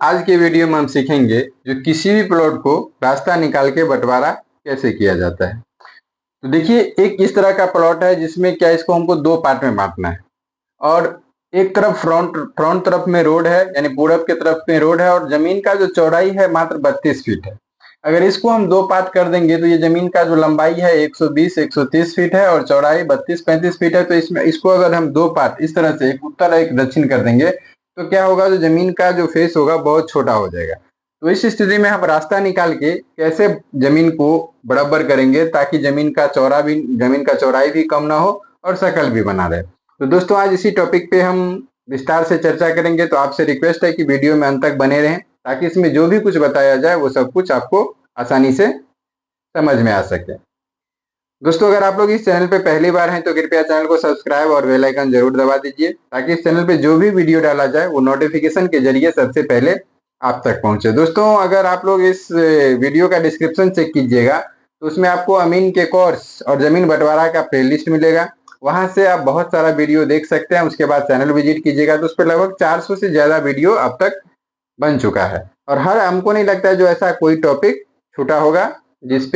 आज के वीडियो में हम सीखेंगे जो किसी भी प्लॉट को रास्ता निकाल के बंटवारा कैसे किया जाता है। तो देखिए, एक इस तरह का प्लॉट है जिसमें क्या इसको हमको दो पार्ट में बांटना है। और एक तरफ फ्रंट तरफ में रोड है, यानी पूरब के तरफ में रोड है, और जमीन का जो चौड़ाई है मात्र 32 फीट है। अगर इसको हम दो पार्ट कर देंगे तो ये जमीन का जो लंबाई है 120 130 फीट है और चौड़ाई 32 35 फीट है। तो इसमें इसको अगर हम दो पार्ट इस तरह से एक उत्तर एक दक्षिण कर देंगे तो क्या होगा, जो जमीन का जो फेस होगा बहुत छोटा हो जाएगा। तो इस स्थिति में हम रास्ता निकाल के कैसे जमीन को बराबर करेंगे ताकि जमीन का चौड़ाई भी कम ना हो और शकल भी बना रहे। तो दोस्तों, आज इसी टॉपिक पे हम विस्तार से चर्चा करेंगे। तो आपसे रिक्वेस्ट है कि वीडियो में अंत तक बने रहें ताकि इसमें जो भी कुछ बताया जाए वो सब कुछ आपको आसानी से समझ में आ सके। दोस्तों, अगर आप लोग इस चैनल पे पहली बार हैं तो कृपया चैनल को सब्सक्राइब और बेल आइकन जरूर दबा दीजिए ताकि इस चैनल पे जो भी वीडियो डाला जाए वो नोटिफिकेशन के जरिए सबसे पहले आप तक पहुंचे। दोस्तों, अगर आप लोग इस वीडियो का डिस्क्रिप्शन चेक कीजिएगा तो उसमें आपको अमीन के कोर्स और जमीन बंटवारा का प्लेलिस्ट मिलेगा। वहां से आप बहुत सारा वीडियो देख सकते हैं। उसके बाद चैनल विजिट कीजिएगा तो उस पर लगभग 400 से ज्यादा वीडियो अब तक बन चुका है। और हमको नहीं लगता है जो ऐसा कोई टॉपिक छूटा होगा जिस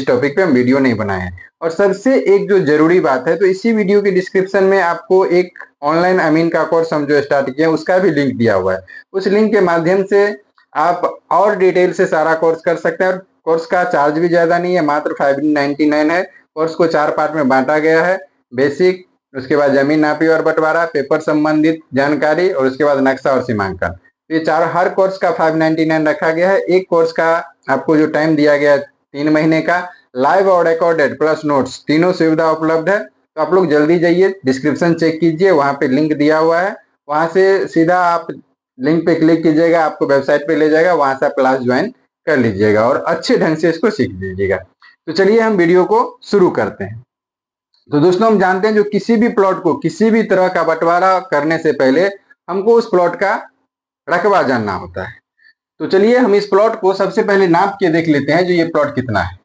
टॉपिक पे हम वीडियो नहीं बनाए हैं। और सबसे एक जो जरूरी बात है, तो इसी वीडियो के डिस्क्रिप्शन में आपको एक ऑनलाइन अमीन का कोर्स हम जो स्टार्ट किया उसका भी लिंक दिया हुआ है। उस लिंक के माध्यम से आप और डिटेल से सारा कोर्स कर सकते हैं। और कोर्स का चार्ज भी ज्यादा नहीं है, मात्र 599 है। कोर्स को 4 पार्ट में बांटा गया है। बेसिक, उसके बाद जमीन नापी और बंटवारा, पेपर संबंधित जानकारी, और उसके बाद नक्शा और सीमांकन। ये चार, हर कोर्स का 599 रखा गया है। एक कोर्स का आपको जो टाइम दिया गया है 3 महीने का, लाइव और रिकॉर्डेड प्लस नोट्स तीनों सुविधा उपलब्ध है। तो आप लोग जल्दी जाइए, डिस्क्रिप्शन चेक कीजिए, वहां पे लिंक दिया हुआ है। वहां से सीधा आप लिंक पे क्लिक कीजिएगा, आपको वेबसाइट पे ले जाएगा, वहां से आप क्लास ज्वाइन कर लीजिएगा और अच्छे ढंग से इसको सीख लीजिएगा। तो चलिए हम वीडियो को शुरू करते हैं। तो दोस्तों, हम जानते हैं जो किसी भी प्लॉट को किसी भी तरह का बंटवारा करने से पहले हमको उस प्लॉट का रकबा जानना होता है। तो चलिए हम इस प्लॉट को सबसे पहले नाप के देख लेते हैं जो ये प्लॉट कितना है।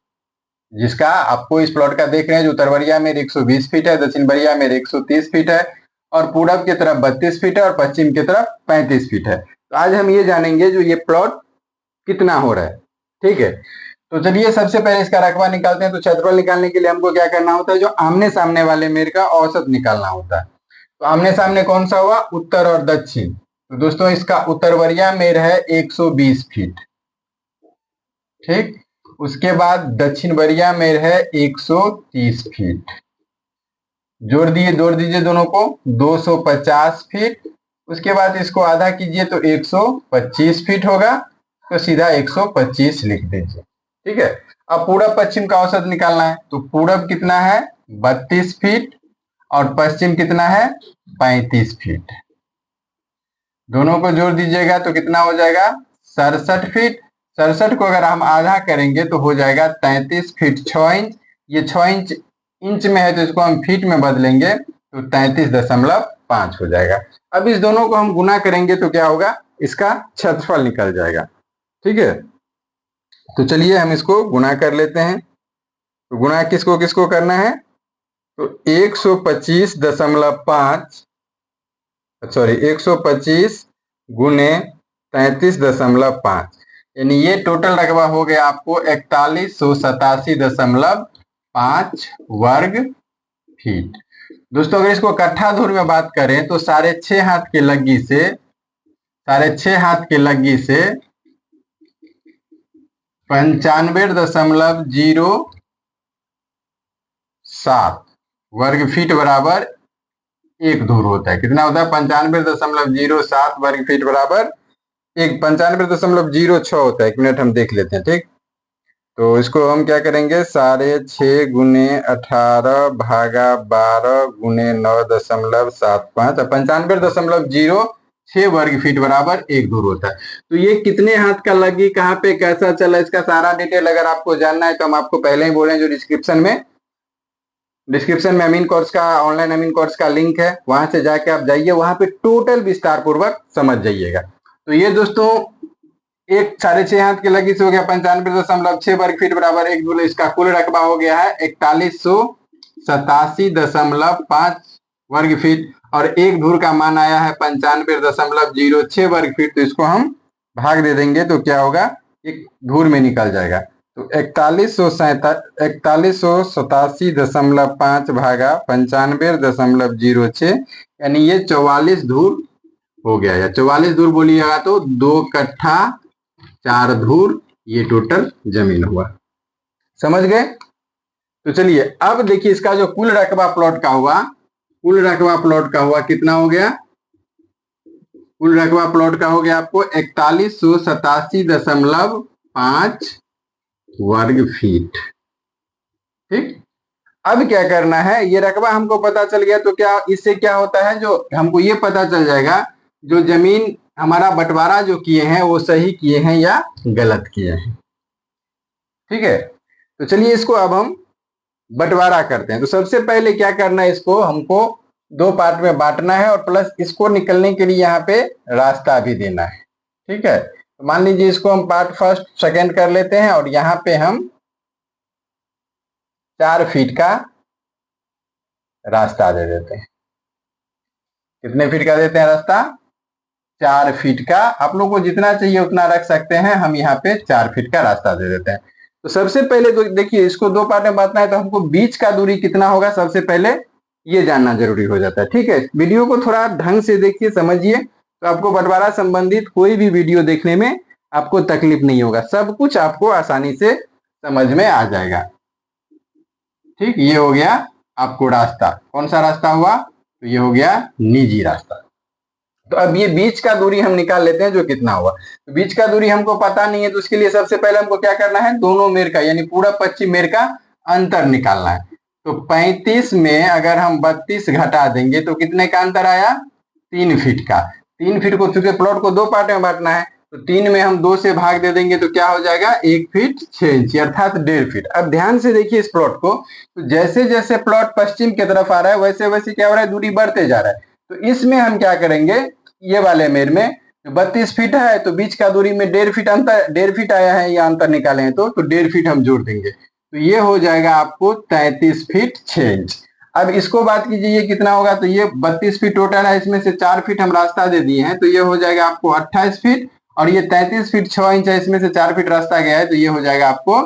जिसका आपको इस प्लॉट का देख रहे हैं, जो उत्तर बरिया में 120 फीट है, दक्षिण बरिया में 130 फीट है, और पूरब की तरफ 32 फीट है और पश्चिम की तरफ 35 फीट है। तो आज हम ये जानेंगे जो ये प्लॉट कितना हो रहा है। ठीक है, तो चलिए सबसे पहले इसका रकबा निकालते हैं। तो क्षेत्रफल निकालने के लिए हमको क्या करना होता है, जो आमने सामने वाले मेर का औसत निकालना होता है। तो आमने सामने कौन सा हुआ, उत्तर और दक्षिण। तो दोस्तों, इसका उत्तर बरिया मेर है 120 फीट। ठीक, उसके बाद दक्षिण बरिया मेर है 130 फीट। जोड़ दीजिए दोनों को, 250 फीट। उसके बाद इसको आधा कीजिए तो 125 फीट होगा। तो सीधा 125 लिख दीजिए। ठीक है, अब पूरब पश्चिम का औसत निकालना है। तो पूरब कितना है, 32 फीट, और पश्चिम कितना है, 35 फीट। दोनों को जोड़ दीजिएगा तो कितना हो जाएगा, 67 फीट। 67 को अगर हम आधा करेंगे तो हो जाएगा 33 फीट 6 इंच। ये 6 इंच इंच में है तो इसको हम फीट में बदलेंगे तो 33.5 हो जाएगा। अब इस दोनों को हम गुना करेंगे तो क्या होगा, इसका क्षेत्रफल निकल जाएगा। ठीक है, तो चलिए हम इसको गुना कर लेते हैं। तो गुना किसको किसको करना है, तो 125 गुने 33.5, यानी ये टोटल रकबा हो गया आपको 4187.5 वर्ग फीट। दोस्तों, अगर इसको कट्ठा धूर में बात करें तो 6.5 हाथ के लग्गी से 95.07 वर्ग फीट बराबर एक धूर होता है। कितना होता है, 95.07 वर्ग फीट बराबर 95.06 होता है। 1 मिनट हम देख लेते हैं। ठीक, तो इसको हम क्या करेंगे, 6.5 गुने 18 भागा 12 गुने 9.75, 95.06 वर्ग फीट बराबर एक धूर होता है। तो ये कितने हाथ का लगी, कहाँ पे कैसा चला, इसका सारा डिटेल अगर आपको जानना है तो हम आपको पहले ही बोले, जो डिस्क्रिप्शन में अमीन कोर्स का, ऑनलाइन अमीन कोर्स का लिंक है, वहां से जाके आप जाइए, वहां पे टोटल विस्तार पूर्वक समझ जाइएगा। तो ये दोस्तों, एक 6.5 हाथ की लगी से हो गया 95.6 वर्ग फीट बराबर एक धूर। इसका कुल रकबा हो गया है 4187.5 वर्ग फीट, और एक धूर का मान आया है 95.06 वर्ग फीट। तो इसको हम भाग दे देंगे तो क्या होगा, एक धूर में निकल जाएगा। तो 4187.5 भागा 95.06, यानी ये 44 धूर हो गया, या 44 धूर बोलिएगा तो 2 कट्ठा 4 धूर, ये टोटल जमीन हुआ। समझ गए? तो चलिए अब देखिए इसका जो कुल रकबा प्लॉट का हुआ, कुल रकबा प्लॉट का हुआ कितना हो गया, कुल रकबा प्लॉट का हो गया आपको 4187.5 वर्ग फीट। ठीक, अब क्या करना है, ये रकबा हमको पता चल गया तो क्या इससे क्या होता है, जो हमको ये पता चल जाएगा जो जमीन हमारा बंटवारा जो किए हैं वो सही किए हैं या गलत किए हैं। ठीक है, तो चलिए इसको अब हम बंटवारा करते हैं। तो सबसे पहले क्या करना है, इसको हमको 2 पार्ट में बांटना है और प्लस इसको निकलने के लिए यहाँ पे रास्ता भी देना है। ठीक है, तो मान लीजिए इसको हम पार्ट फर्स्ट सेकेंड कर लेते हैं और यहाँ पे हम 4 फीट का रास्ता दे देते हैं। कितने फीट का देते हैं रास्ता? 4 फीट का। आप लोग को जितना चाहिए उतना रख सकते हैं, हम यहाँ पे 4 फीट का रास्ता दे देते हैं। तो सबसे पहले तो देखिए इसको 2 पार्ट में बांटना है तो हमको बीच का दूरी कितना होगा, सबसे पहले ये जानना जरूरी हो जाता है। ठीक है, वीडियो को थोड़ा ढंग से देखिए, समझिए, तो आपको बंटवारा संबंधित कोई भी वीडियो देखने में आपको तकलीफ नहीं होगा, सब कुछ आपको आसानी से समझ में आ जाएगा। ठीक, ये हो गया आपको रास्ता। कौन सा रास्ता हुआ? तो ये हो गया निजी रास्ता। तो अब ये बीच का दूरी हम निकाल लेते हैं जो कितना हुआ। तो बीच का दूरी हमको पता नहीं है, तो उसके लिए सबसे पहले हमको क्या करना है, दोनों मेर का यानी पूरा पश्चिम मेर का अंतर निकालना है। तो 35 में अगर हम 32 घटा देंगे तो कितने का अंतर आया? 3 फीट का। 3 फीट को, चूंकि प्लॉट को 2 पार्ट में बांटना है, तो 3 में हम 2 से भाग दे देंगे तो क्या हो जाएगा, 1 फीट 6 इंच अर्थात 1.5 फीट। अब ध्यान से देखिए इस प्लॉट को, तो जैसे जैसे प्लॉट पश्चिम की तरफ आ रहा है वैसे वैसे क्या हो रहा है, दूरी बढ़ते जा रहा है। तो इसमें हम क्या करेंगे, ये वाले मेर में 32 फीट है तो बीच का दूरी में 1.5 फीट अंतर, 1.5 फीट आया है या अंतर निकाले हैं तो 1.5 फीट हम जोड़ देंगे, तो ये हो जाएगा आपको 33 फीट 6 इंच। अब इसको बात कीजिए ये कितना होगा, तो ये 32 फीट टोटल है, इसमें से 4 फीट हम रास्ता दे दिए हैं तो ये हो जाएगा आपको 28 फीट, और ये 33 फीट 6 इंच है, इसमें से 4 फीट रास्ता गया है तो ये हो जाएगा आपको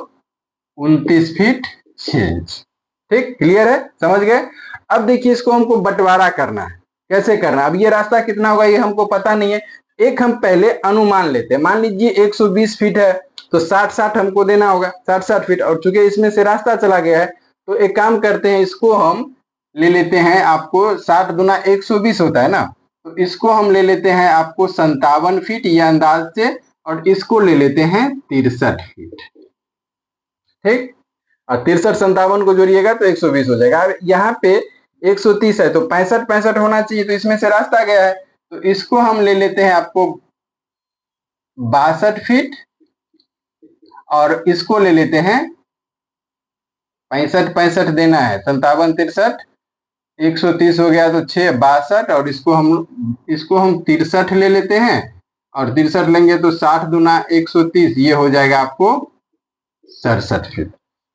29 फीट 6 इंच। ठीक, क्लियर है, समझ गए? अब देखिए इसको हमको बंटवारा करना है, कैसे करना? अब ये रास्ता कितना होगा ये हमको पता नहीं है, एक हम पहले अनुमान लेते हैं। मान लीजिए 120 फीट है तो 60-60 हमको देना होगा, 60-60 फीट, और चूंकि इसमें से रास्ता चला गया है तो एक काम करते हैं, इसको हम ले लेते हैं, आपको 60 दूना 120 होता है ना, तो इसको हम ले लेते हैं आपको 57 फीट ये अंदाज से, और इसको ले लेते हैं 63 फीट। ठीक, और 63-57 को जोड़िएगा तो 120 हो जाएगा। अब यहाँ पे 130 है तो 65-65 होना चाहिए, तो इसमें से रास्ता गया है तो इसको हम ले लेते हैं आपको 62 फीट, और इसको ले लेते हैं 65-65 देना है, 57-63 130 हो गया तो 6 62, और इसको हम 63 ले लेते हैं, और 63 लेंगे तो 60 दूना 130, ये हो जाएगा आपको 67 फीट।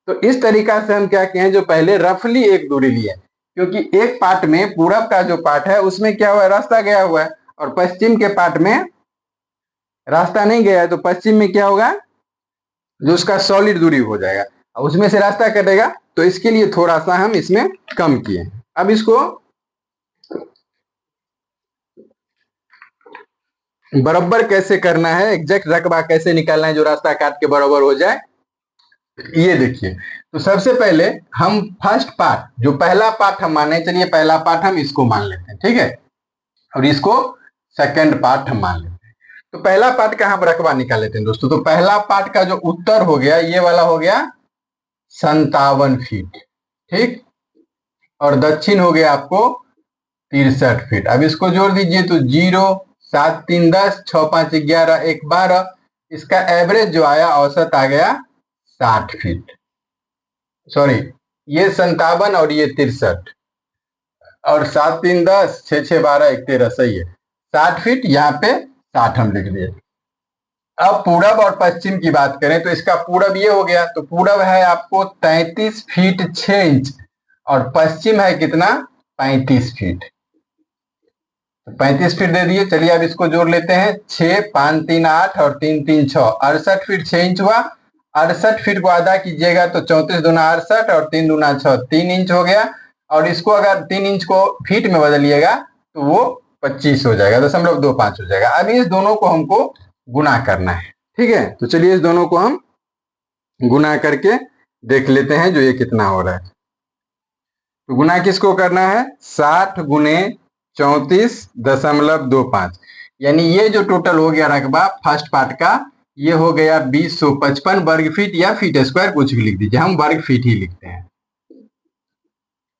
तो इस तरीका से हम क्या किए हैं, जो पहले रफली एक दूरी लिए, क्योंकि एक पार्ट में पूरब का जो पार्ट है उसमें क्या हुआ है, रास्ता गया हुआ है, और पश्चिम के पार्ट में रास्ता नहीं गया है, तो पश्चिम में क्या होगा, जो उसका सॉलिड दूरी हो जाएगा, उसमें से रास्ता कटेगा, तो इसके लिए थोड़ा सा हम इसमें कम किए। अब इसको बराबर कैसे करना है, एग्जैक्ट रकबा कैसे निकालना है जो रास्ता काट के बराबर हो जाए, ये देखिए। तो सबसे पहले हम फर्स्ट पार्ट, जो पहला पार्ट हम माने, चलिए पहला पार्ट हम इसको मान लेते हैं, ठीक है, और इसको सेकंड पार्ट हम मान लेते हैं। तो पहला पार्ट का हम रकबा निकाल लेते हैं दोस्तों। तो पहला पार्ट का जो उत्तर हो गया ये वाला हो गया 57 फीट, ठीक, और दक्षिण हो गया आपको 63 फीट। अब इसको जोड़ दीजिए तो 0 7 3 10 6 5 11 1 12, इसका एवरेज जो आया औसत आ गया 60 फीट, सॉरी ये 57 और ये 63, और 7 3 10 6 6 12 1 13, सही है 60 फीट, यहाँ पे 60 हम लिख दिए। अब पूरब और पश्चिम की बात करें तो इसका पूरब ये हो गया, तो पूरब है आपको 33 फीट 6 इंच, और पश्चिम है कितना, 35 फीट। 35 फीट दे दिए। चलिए अब इसको जोड़ लेते हैं। 6, 5, 3, 8 और 3, 3, 6, 68 फीट 6 इंच हुआ। 68 फीट को आधा कीजिएगा तो 34 दूना 68 और 3 दूना 6, 3 इंच हो गया। और इसको अगर 3 इंच को फीट में बदलिएगा तो वो 25 हो जाएगा, 0.25 हो जाएगा। अब इस दोनों को हमको गुना करना है, ठीक है। तो चलिए इस दोनों को हम गुना करके देख लेते हैं जो ये कितना हो रहा है। तो गुना किसको करना है? 60 गुने 34.25, यानी ये जो टोटल हो गया रकबा फर्स्ट पार्ट का, ये हो गया 2055 वर्ग फीट या फीट स्क्वायर, कुछ भी लिख दीजिए, हम वर्ग फीट ही लिखते हैं।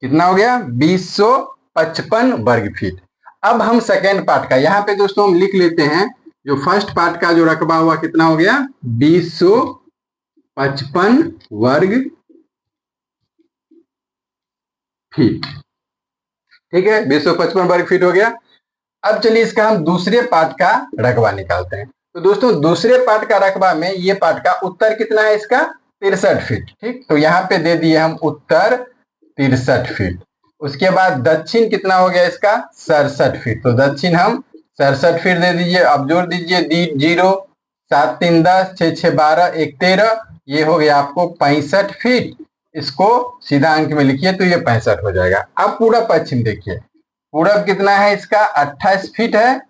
कितना हो गया? 2055 वर्ग फीट। अब हम सेकेंड पार्ट का यहां पे दोस्तों हम लिख लेते हैं। जो फर्स्ट पार्ट का जो रकबा हुआ कितना हो गया? 2055 वर्ग फीट, ठीक है। 2055 वर्ग फीट हो गया। अब चलिए इसका हम दूसरे पार्ट का रकबा निकालते हैं। तो दोस्तों दूसरे पार्ट का रकबा में ये पार्ट का उत्तर कितना है इसका? 63 फीट, ठीक। तो यहाँ पे दे दिए हम उत्तर 63 फीट। उसके बाद दक्षिण कितना हो गया इसका? 67 फीट। तो दक्षिण हम 67 फीट दे दीजिए। अब जोड़ दीजिए 0, 7, 3, 10, 6, 6, 12, 1, 13, ये हो गया आपको 65 फीट। इसको सीधा अंक में लिखिए तो ये 65 हो जाएगा। अब पूरा पश्चिम देखिए, पूरब कितना है इसका? 28 फीट है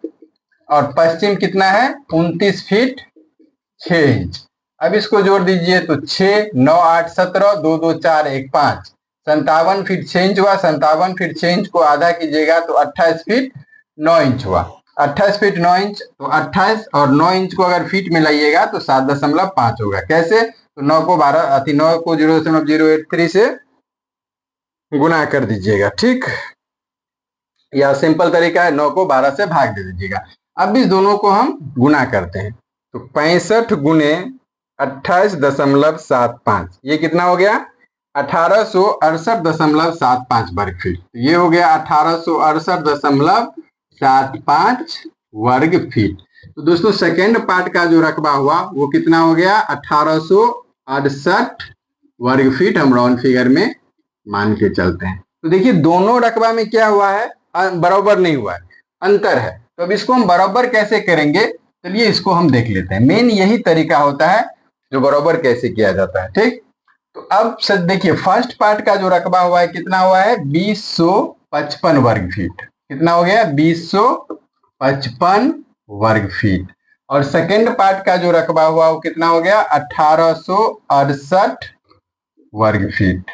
और पश्चिम कितना है? 29 फीट 6 इंच। अब इसको जोड़ दीजिए तो 6, 9, 8, 17, 2, 2, 4, 1, 5, 57 फीट 6 इंच हुआ। 57 फीट 6 इंच को आधा कीजिएगा तो 28 फीट 9 इंच हुआ। 28 फीट 9 इंच, तो 28 और 9 इंच को अगर फीट में लाइएगा तो 7.5 होगा। कैसे? तो 9 को 0.083 से गुना कर दीजिएगा, ठीक। या सिंपल तरीका है 9 को 12 से भाग दे दीजिएगा। अब इस दोनों को हम गुना करते हैं तो 65 गुने 28.75, ये कितना हो गया? 1868.75 वर्ग फीट। ये हो गया 1868.75 वर्ग फीट। तो दोस्तों सेकेंड पार्ट का जो रकबा हुआ वो कितना हो गया? 1868 वर्ग फीट हम राउंड फिगर में मान के चलते हैं। तो देखिए दोनों रकबा में क्या हुआ है? बराबर नहीं हुआ है, अंतर है। तो अब इसको हम बराबर कैसे करेंगे? चलिए इसको हम देख लेते हैं। मेन यही तरीका होता है जो बराबर कैसे किया जाता है, ठीक। तो अब देखिए फर्स्ट पार्ट का जो रकबा हुआ है कितना हुआ है? 2055 वर्ग फीट। कितना हो गया? 2055 वर्ग फीट। और सेकेंड पार्ट का जो रकबा हुआ वो कितना हो गया? 1868 वर्ग फीट।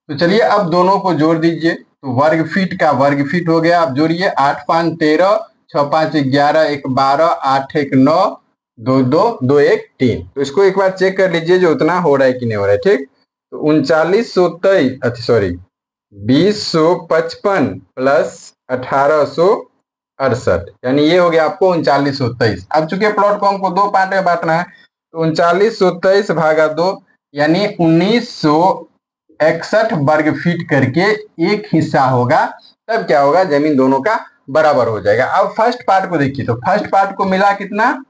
तो चलिए अब दोनों को जोड़ दीजिए तो वर्ग फीट का वर्ग फीट हो गया। अब जोड़िए 8, 5, 13, 6, 5, 11, 1, 12, 8, 1, 9, 2, 2, 2, 1, 3। तो इसको एक बार चेक कर लीजिए जो उतना हो रहा है कि नहीं हो रहा है, ठीक। तो 2055 प्लस 1868, यानी ये हो गया आपको 3923। अब चूंकि प्लॉट को हमको दो पार्ट में बांटना है तो 3923 भागा 2 यानी 1961 वर्ग फीट करके एक हिस्सा होगा। तब क्या होगा? जमीन दोनों का बराबर हो जाएगा। अब फर्स्ट पार्ट को देखिए तो फर्स्ट पार्ट को मिला कितना?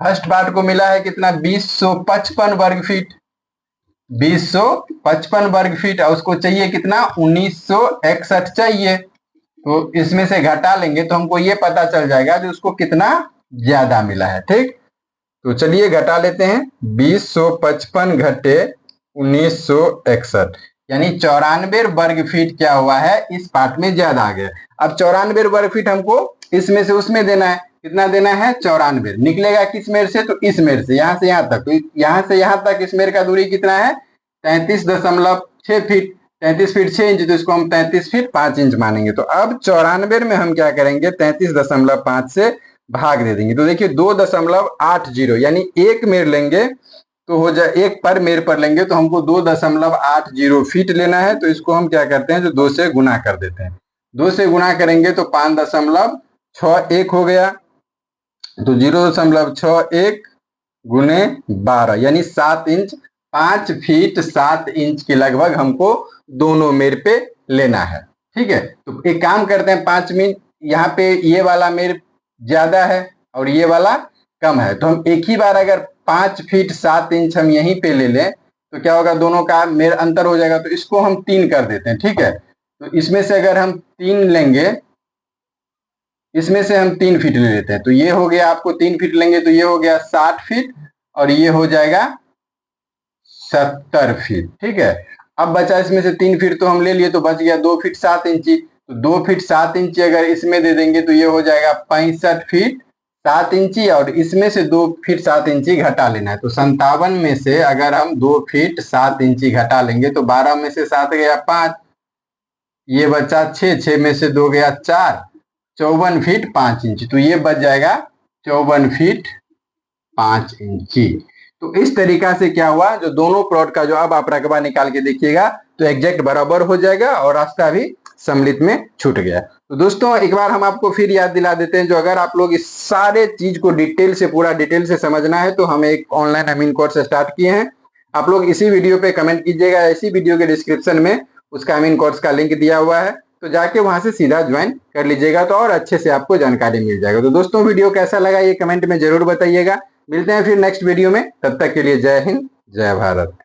फर्स्ट पार्ट को मिला है कितना? 2055 वर्ग फीट। 2055 वर्ग फीट और उसको चाहिए कितना? 1961 चाहिए। तो इसमें से घटा लेंगे तो हमको ये पता चल जाएगा जो उसको कितना ज्यादा मिला है, ठीक। तो चलिए घटा लेते हैं। 2055 घटे 1961 यानी 94 वर्ग फीट क्या हुआ है? इस पार्ट में ज्यादा आ गया। अब 94 वर्ग फीट हमको इसमें से उसमें देना है। कितना देना है? 94। निकलेगा किस मेर से? तो इस मेर से, यहां से यहां तक। तो यहां से यहां तक इस मेर का दूरी कितना है? 33.6 फीट। 33 फीट 6 इंच, तो इसको हम 33 फीट 5 इंच मानेंगे। तो अब 94 में हम क्या करेंगे? 33.5 से भाग दे देंगे। तो देखिए 2.80 यानी एक मेर लेंगे तो हो जाए, एक पर मेर पर लेंगे तो हमको 2.80 फीट लेना है। तो इसको हम क्या करते हैं? जो 2 से गुना कर देते हैं। 2 से गुना करेंगे तो 5.61 हो गया। तो 0.61 गुने 12 यानी 7 इंच। 5 फीट 7 इंच के लगभग हमको दोनों मेर पे लेना है, ठीक है। तो एक काम करते हैं, 5 मिनट यहाँ पे ये वाला मेर ज्यादा है और ये वाला कम है, तो हम एक ही बार अगर 5 फीट 7 इंच हम यहीं पे ले लें तो क्या होगा? दोनों का मेर अंतर हो जाएगा। तो इसको हम 3 कर देते हैं, ठीक है। तो इसमें से अगर हम 3 लेंगे इसमें से हम 3 फीट ले लेते हैं, तो ये हो गया, आपको 3 फीट लेंगे तो ये हो गया 60 फीट और ये हो जाएगा 70 फीट। ठीक है, अब बचा इसमें से 3 फीट तो हम ले लिए, तो बच गया 2 फीट 7 इंची। तो 2 फीट 7 इंची अगर इसमें दे देंगे तो ये हो जाएगा 65 फीट 7 इंची, और इसमें से 2 फीट 7 इंची घटा लेना है। तो 57 में से अगर हम 2 फीट 7 इंची घटा लेंगे तो 12 में से 7 गया 5, ये बचा 6, 6 में से 2 गया 4, 54 फीट 5 इंची। तो ये बच जाएगा 54 फीट 5 इंची। तो इस तरीका से क्या हुआ, जो दोनों प्लॉट का जो अब आप रकबा निकाल के देखिएगा तो एग्जैक्ट बराबर हो जाएगा और रास्ता भी सम्मिलित में छूट गया। तो दोस्तों एक बार हम आपको फिर याद दिला देते हैं, जो अगर आप लोग इस सारे चीज को डिटेल से पूरा डिटेल से समझना है तो हम एक ऑनलाइन अमीन कोर्स स्टार्ट किए हैं। आप लोग इसी वीडियो पे कमेंट कीजिएगा, इसी वीडियो के डिस्क्रिप्शन में उसका अमीन कोर्स का लिंक दिया हुआ है, तो जाके वहां से सीधा ज्वाइन कर लीजिएगा, तो और अच्छे से आपको जानकारी मिल जाएगा। तो दोस्तों वीडियो कैसा लगा ये कमेंट में जरूर बताइएगा। मिलते हैं फिर नेक्स्ट वीडियो में, तब तक के लिए जय हिंद जय भारत।